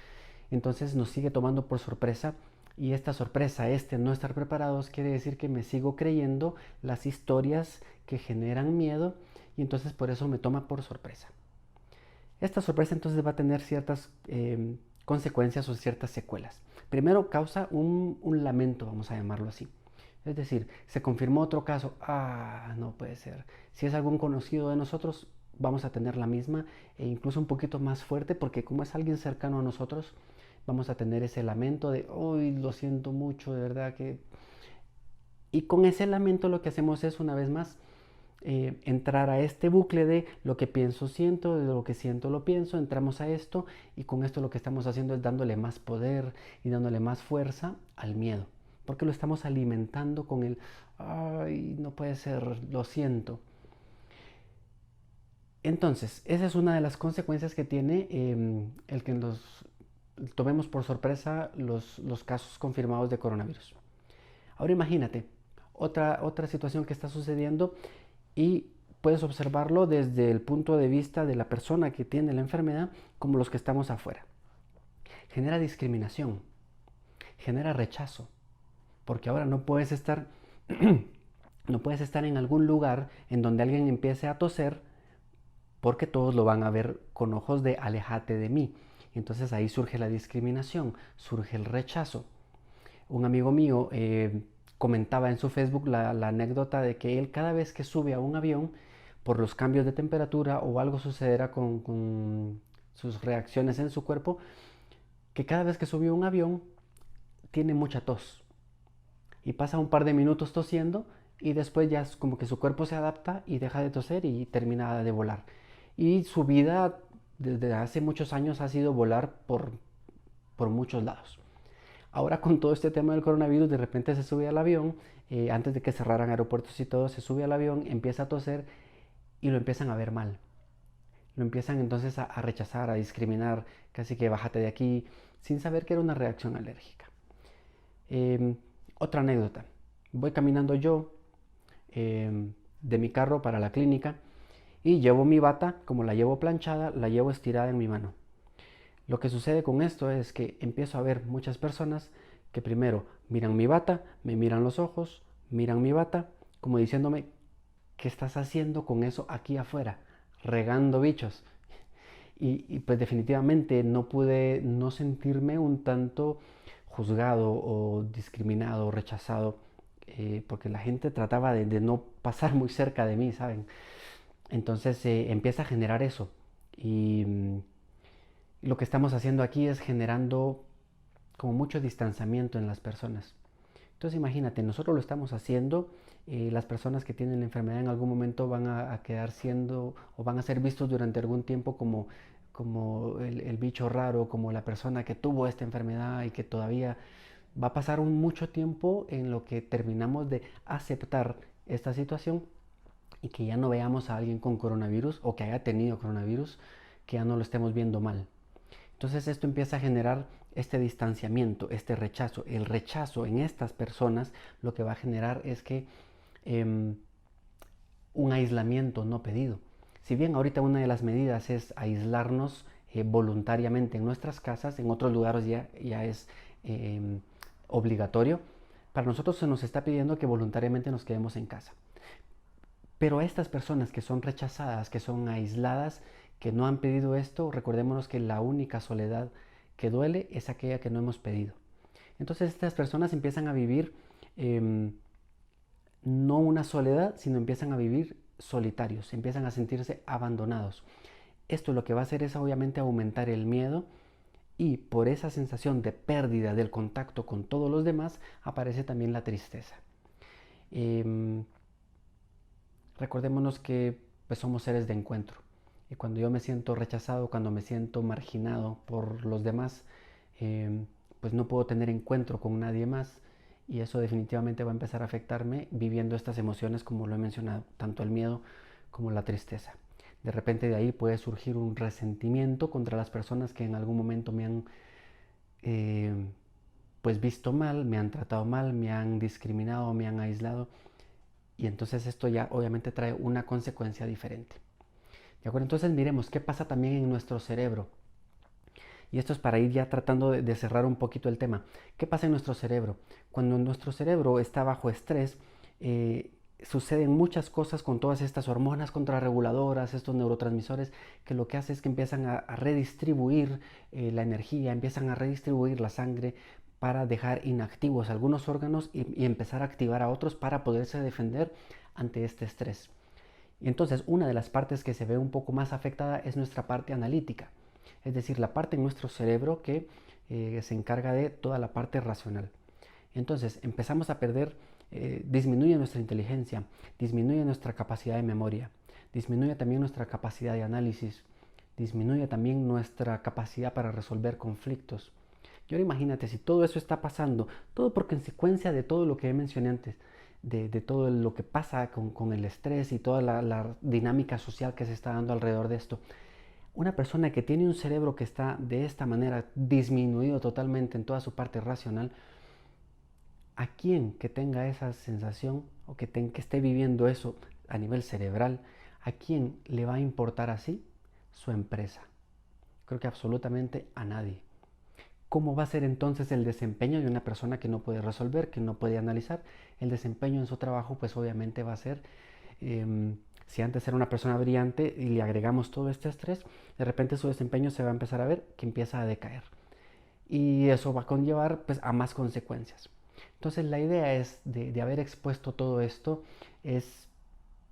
entonces nos sigue tomando por sorpresa. Y esta sorpresa, este no estar preparados, quiere decir que me sigo creyendo las historias que generan miedo, y entonces por eso me toma por sorpresa. Esta sorpresa entonces va a tener ciertas consecuencias o ciertas secuelas. Primero causa un lamento, vamos a llamarlo así. Es decir, se confirmó otro caso, no puede ser. Si es algún conocido de nosotros, vamos a tener la misma e incluso un poquito más fuerte, porque como es alguien cercano a nosotros, vamos a tener ese lamento de, hoy lo siento mucho, de verdad que... Y con ese lamento lo que hacemos es, una vez más, entrar a este bucle de lo que pienso siento, de lo que siento lo pienso, entramos a esto y con esto lo que estamos haciendo es dándole más poder y dándole más fuerza al miedo, porque lo estamos alimentando con el, ay, no puede ser, lo siento. Entonces, esa es una de las consecuencias que tiene el que nos tomemos por sorpresa los casos confirmados de coronavirus. Ahora imagínate, otra situación que está sucediendo y puedes observarlo desde el punto de vista de la persona que tiene la enfermedad como los que estamos afuera. Genera discriminación, genera rechazo, porque ahora no puedes estar, no puedes estar en algún lugar en donde alguien empiece a toser porque todos lo van a ver con ojos de aléjate de mí. Entonces ahí surge la discriminación, surge el rechazo. Un amigo mío comentaba en su Facebook la anécdota de que él cada vez que sube a un avión, por los cambios de temperatura o algo sucederá con sus reacciones en su cuerpo, que cada vez que subió a un avión tiene mucha tos y pasa un par de minutos tosiendo y después ya es como que su cuerpo se adapta y deja de toser y termina de volar. Y su vida desde hace muchos años ha sido volar por muchos lados. Ahora con todo este tema del coronavirus, de repente se sube al avión, antes de que cerraran aeropuertos y todo, se sube al avión, empieza a toser y lo empiezan a ver mal. Lo empiezan entonces a rechazar, a discriminar, casi que bájate de aquí, sin saber que era una reacción alérgica. Otra anécdota. Voy caminando yo de mi carro para la clínica y llevo mi bata, como la llevo planchada, la llevo estirada en mi mano. Lo que sucede con esto es que empiezo a ver muchas personas que primero miran mi bata, me miran los ojos, miran mi bata, como diciéndome, ¿qué estás haciendo con eso aquí afuera? Regando bichos. Y pues definitivamente no pude no sentirme un tanto juzgado o discriminado o rechazado, porque la gente trataba de no pasar muy cerca de mí, ¿saben? Entonces empieza a generar eso. Y lo que estamos haciendo aquí es generando como mucho distanciamiento en las personas. Entonces imagínate, nosotros lo estamos haciendo, las personas que tienen la enfermedad en algún momento van a quedar siendo o van a ser vistos durante algún tiempo como el bicho raro, como la persona que tuvo esta enfermedad y que todavía va a pasar mucho tiempo en lo que terminamos de aceptar esta situación y que ya no veamos a alguien con coronavirus o que haya tenido coronavirus, que ya no lo estemos viendo mal. Entonces esto empieza a generar este distanciamiento, este rechazo. El rechazo en estas personas lo que va a generar es que un aislamiento no pedido. Si bien ahorita una de las medidas es aislarnos voluntariamente en nuestras casas, en otros lugares ya es obligatorio, para nosotros se nos está pidiendo que voluntariamente nos quedemos en casa. Pero a estas personas que son rechazadas, que son aisladas, que no han pedido esto, recordémonos que la única soledad que duele es aquella que no hemos pedido. Entonces estas personas empiezan a vivir no una soledad, sino empiezan a vivir solitarios, empiezan a sentirse abandonados. Esto lo que va a hacer es obviamente aumentar el miedo y por esa sensación de pérdida del contacto con todos los demás aparece también la tristeza. Recordémonos que pues, somos seres de encuentro. Y cuando yo me siento rechazado, cuando me siento marginado por los demás, pues no puedo tener encuentro con nadie más y eso definitivamente va a empezar a afectarme viviendo estas emociones como lo he mencionado, tanto el miedo como la tristeza. De repente de ahí puede surgir un resentimiento contra las personas que en algún momento me han pues visto mal, me han tratado mal, me han discriminado, me han aislado y entonces esto ya obviamente trae una consecuencia diferente. ¿De acuerdo? Entonces miremos qué pasa también en nuestro cerebro. Y esto es para ir ya tratando de cerrar un poquito el tema. ¿Qué pasa en nuestro cerebro? Cuando nuestro cerebro está bajo estrés, suceden muchas cosas con todas estas hormonas contrarreguladoras, estos neurotransmisores, que lo que hace es que empiezan a redistribuir la energía, empiezan a redistribuir la sangre para dejar inactivos algunos órganos y empezar a activar a otros para poderse defender ante este estrés. Y entonces una de las partes que se ve un poco más afectada es nuestra parte analítica, es decir, la parte en nuestro cerebro que se encarga de toda la parte racional. Entonces empezamos a perder, disminuye nuestra inteligencia, disminuye nuestra capacidad de memoria, disminuye también nuestra capacidad de análisis, disminuye también nuestra capacidad para resolver conflictos. Y ahora imagínate si todo eso está pasando, todo por consecuencia de todo lo que mencioné antes, de todo lo que pasa con el estrés y toda la dinámica social que se está dando alrededor de esto. Una persona que tiene un cerebro que está de esta manera disminuido totalmente en toda su parte racional, a quien que tenga esa sensación o que esté viviendo eso a nivel cerebral, ¿a quién le va a importar así? Su empresa. Creo que absolutamente a nadie. ¿Cómo va a ser entonces el desempeño de una persona que no puede resolver, que no puede analizar? El desempeño en su trabajo pues obviamente va a ser, si antes era una persona brillante y le agregamos todo este estrés, de repente su desempeño se va a empezar a ver que empieza a decaer. Y eso va a conllevar pues a más consecuencias. Entonces la idea es de haber expuesto todo esto es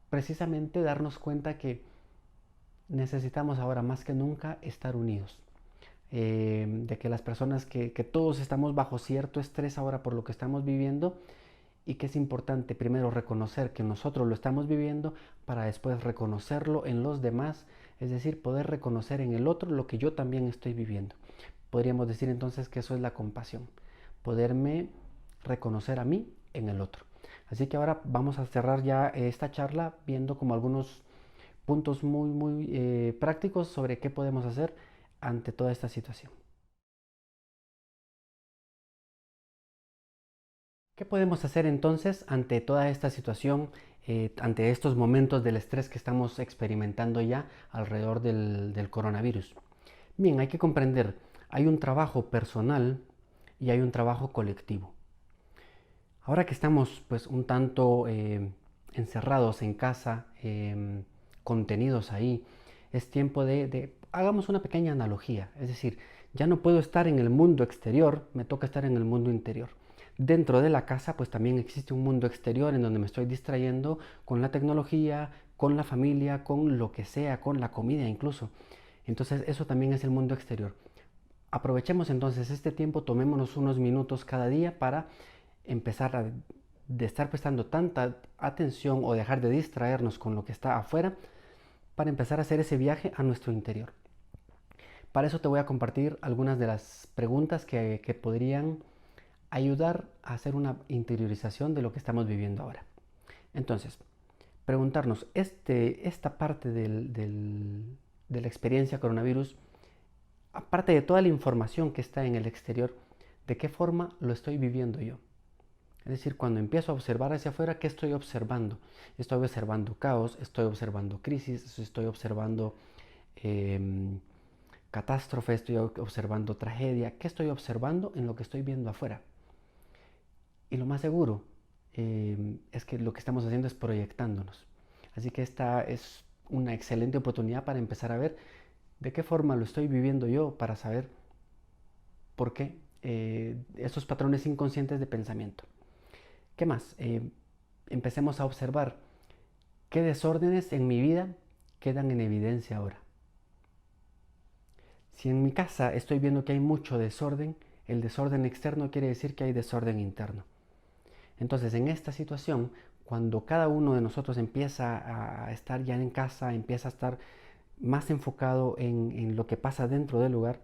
precisamente darnos cuenta que necesitamos ahora más que nunca estar unidos. De que las personas, que todos estamos bajo cierto estrés ahora por lo que estamos viviendo y que es importante primero reconocer que nosotros lo estamos viviendo para después reconocerlo en los demás, es decir, poder reconocer en el otro lo que yo también estoy viviendo. Podríamos decir entonces que eso es la compasión, poderme reconocer a mí en el otro. Así que ahora vamos a cerrar ya esta charla viendo como algunos puntos muy prácticos sobre qué podemos hacer ante toda esta situación. ¿Qué podemos hacer entonces ante toda esta situación, ante estos momentos del estrés que estamos experimentando ya alrededor del coronavirus? Bien, hay que comprender, hay un trabajo personal y hay un trabajo colectivo. Ahora que estamos pues un tanto encerrados en casa, contenidos ahí, es tiempo hagamos una pequeña analogía, es decir, ya no puedo estar en el mundo exterior, me toca estar en el mundo interior. Dentro de la casa pues también existe un mundo exterior en donde me estoy distrayendo con la tecnología, con la familia, con lo que sea, con la comida incluso. Entonces eso también es el mundo exterior. Aprovechemos entonces este tiempo, tomémonos unos minutos cada día para empezar de estar prestando tanta atención o dejar de distraernos con lo que está afuera para empezar a hacer ese viaje a nuestro interior. Para eso te voy a compartir algunas de las preguntas que podrían ayudar a hacer una interiorización de lo que estamos viviendo ahora. Entonces, preguntarnos, esta parte de la experiencia coronavirus, aparte de toda la información que está en el exterior, ¿de qué forma lo estoy viviendo yo? Es decir, cuando empiezo a observar hacia afuera, ¿qué estoy observando? Estoy observando caos, estoy observando crisis, estoy observando catástrofe, estoy observando tragedia. ¿Qué estoy observando en lo que estoy viendo afuera? Y lo más seguro es que lo que estamos haciendo es proyectándonos. Así que esta es una excelente oportunidad para empezar a ver de qué forma lo estoy viviendo yo, para saber por qué esos patrones inconscientes de pensamiento. ¿Qué más? Empecemos a observar qué desórdenes en mi vida quedan en evidencia ahora. Si en mi casa estoy viendo que hay mucho desorden, el desorden externo quiere decir que hay desorden interno. Entonces, en esta situación, cuando cada uno de nosotros empieza a estar ya en casa, empieza a estar más enfocado en lo que pasa dentro del lugar,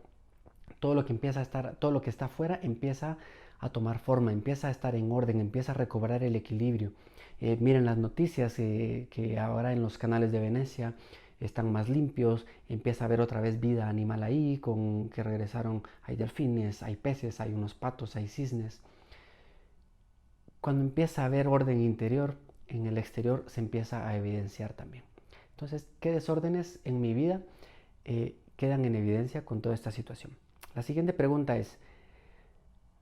todo lo que empieza a estar, todo lo que está afuera empieza a tomar forma, empieza a estar en orden, empieza a recobrar el equilibrio. Miren las noticias que ahora en los canales de Venecia están más limpios, empieza a haber otra vez vida animal ahí, con que regresaron, hay delfines, hay peces, hay unos patos, hay cisnes. Cuando empieza a haber orden interior, en el exterior se empieza a evidenciar también. Entonces, ¿qué desórdenes en mi vida quedan en evidencia con toda esta situación? La siguiente pregunta es,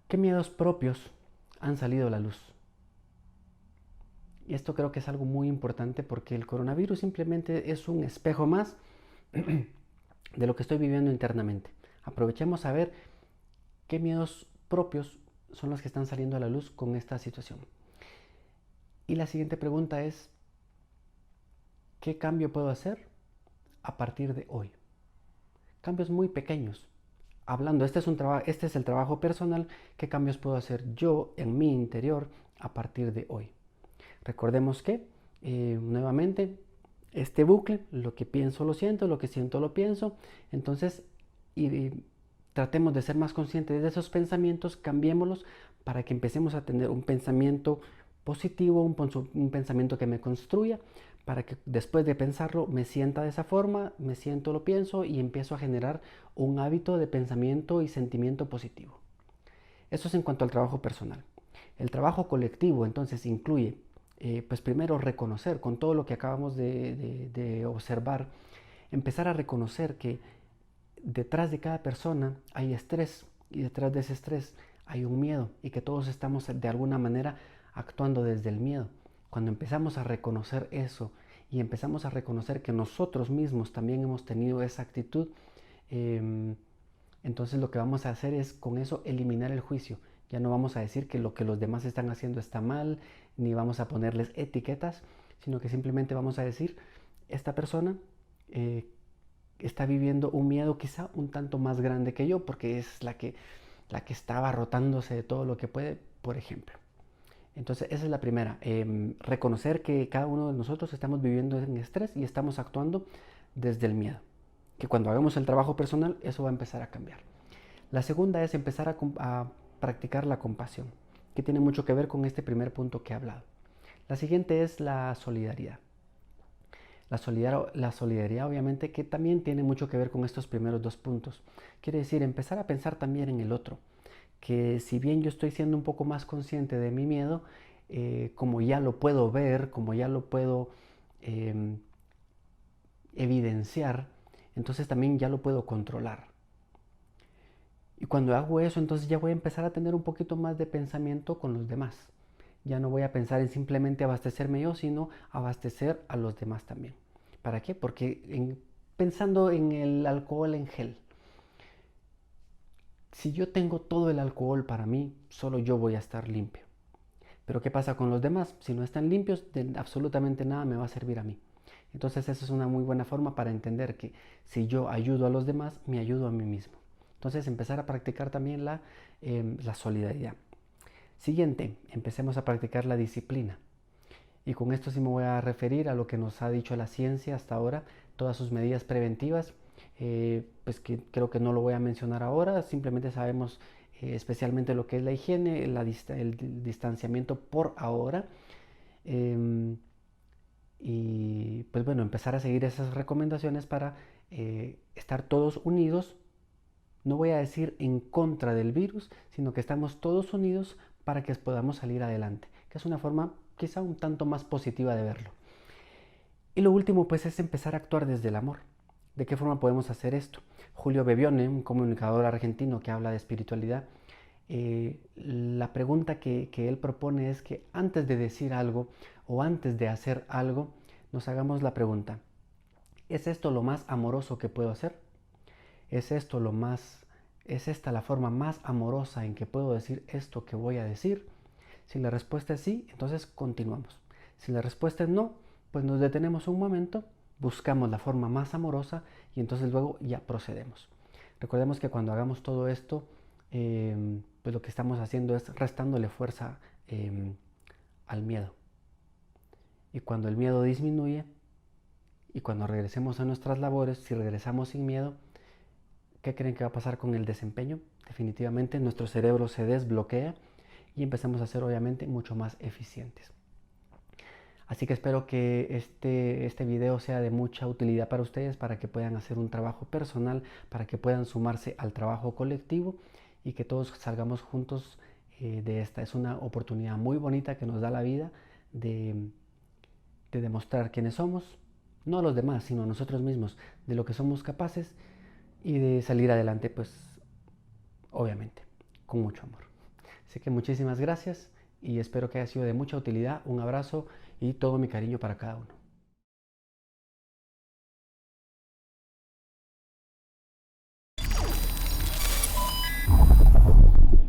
¿qué miedos propios han salido a la luz? Y esto creo que es algo muy importante porque el coronavirus simplemente es un espejo más de lo que estoy viviendo internamente. Aprovechemos a ver qué miedos propios son los que están saliendo a la luz con esta situación. Y la siguiente pregunta es, ¿qué cambio puedo hacer a partir de hoy? Cambios muy pequeños. Hablando, este es el trabajo personal, ¿qué cambios puedo hacer yo en mi interior a partir de hoy? Recordemos que, nuevamente, este bucle, lo que pienso lo siento, lo que siento lo pienso, entonces tratemos de ser más conscientes de esos pensamientos, cambiémoslos para que empecemos a tener un pensamiento positivo, un pensamiento que me construya, para que después de pensarlo me sienta de esa forma, me siento, lo pienso y empiezo a generar un hábito de pensamiento y sentimiento positivo. Eso es en cuanto al trabajo personal. El trabajo colectivo entonces incluye, pues primero reconocer con todo lo que acabamos de observar, empezar a reconocer que detrás de cada persona hay estrés y detrás de ese estrés hay un miedo y que todos estamos de alguna manera actuando desde el miedo. Cuando empezamos a reconocer eso y empezamos a reconocer que nosotros mismos también hemos tenido esa actitud, entonces lo que vamos a hacer es con eso eliminar el juicio. Ya no vamos a decir que lo que los demás están haciendo está mal, ni vamos a ponerles etiquetas, sino que simplemente vamos a decir, esta persona está viviendo un miedo quizá un tanto más grande que yo, porque es la que está abarrotándose de todo lo que puede, por ejemplo. Entonces esa es la primera, reconocer que cada uno de nosotros estamos viviendo en estrés y estamos actuando desde el miedo. Que cuando hagamos el trabajo personal, eso va a empezar a cambiar. La segunda es empezar a practicar la compasión, que tiene mucho que ver con este primer punto que he hablado. La siguiente es la solidaridad. La solidaridad obviamente que también tiene mucho que ver con estos primeros dos puntos. Quiere decir empezar a pensar también en el otro, que si bien yo estoy siendo un poco más consciente de mi miedo, como ya lo puedo ver, como ya lo puedo evidenciar, entonces también ya lo puedo controlar. Y cuando hago eso, entonces ya voy a empezar a tener un poquito más de pensamiento con los demás. Ya no voy a pensar en simplemente abastecerme yo, sino abastecer a los demás también. ¿Para qué? Porque pensando en el alcohol en gel, si yo tengo todo el alcohol para mí, solo yo voy a estar limpio. Pero ¿qué pasa con los demás? Si no están limpios, de absolutamente nada me va a servir a mí. Entonces esa es una muy buena forma para entender que si yo ayudo a los demás, me ayudo a mí mismo. Entonces empezar a practicar también la solidaridad. Siguiente, empecemos a practicar la disciplina. Y con esto sí me voy a referir a lo que nos ha dicho la ciencia hasta ahora, todas sus medidas preventivas, pues que creo que no lo voy a mencionar ahora, simplemente sabemos especialmente lo que es la higiene, el distanciamiento por ahora. Y pues bueno, empezar a seguir esas recomendaciones para estar todos unidos. No voy a decir en contra del virus, sino que estamos todos unidos para que podamos salir adelante, que es una forma quizá un tanto más positiva de verlo. Y lo último pues es empezar a actuar desde el amor. ¿De qué forma podemos hacer esto? Julio Bebione, un comunicador argentino que habla de espiritualidad, la pregunta que él propone es que antes de decir algo o antes de hacer algo, nos hagamos la pregunta, ¿es esto lo más amoroso que puedo hacer? ¿Es esta la forma más amorosa en que puedo decir esto que voy a decir? Si la respuesta es sí, entonces continuamos. Si la respuesta es no, pues nos detenemos un momento, buscamos la forma más amorosa y entonces luego ya procedemos. Recordemos que cuando hagamos todo esto, pues lo que estamos haciendo es restándole fuerza al miedo. Y cuando el miedo disminuye y cuando regresemos a nuestras labores, si regresamos sin miedo, ¿qué creen que va a pasar con el desempeño? Definitivamente nuestro cerebro se desbloquea y empezamos a ser obviamente mucho más eficientes. Así que espero que este video sea de mucha utilidad para ustedes, para que puedan hacer un trabajo personal, para que puedan sumarse al trabajo colectivo y que todos salgamos juntos de esta. Es una oportunidad muy bonita que nos da la vida de demostrar quiénes somos, no a los demás, sino a nosotros mismos, de lo que somos capaces y de salir adelante, pues obviamente, con mucho amor. Así que muchísimas gracias y espero que haya sido de mucha utilidad. Un abrazo y todo mi cariño para cada uno.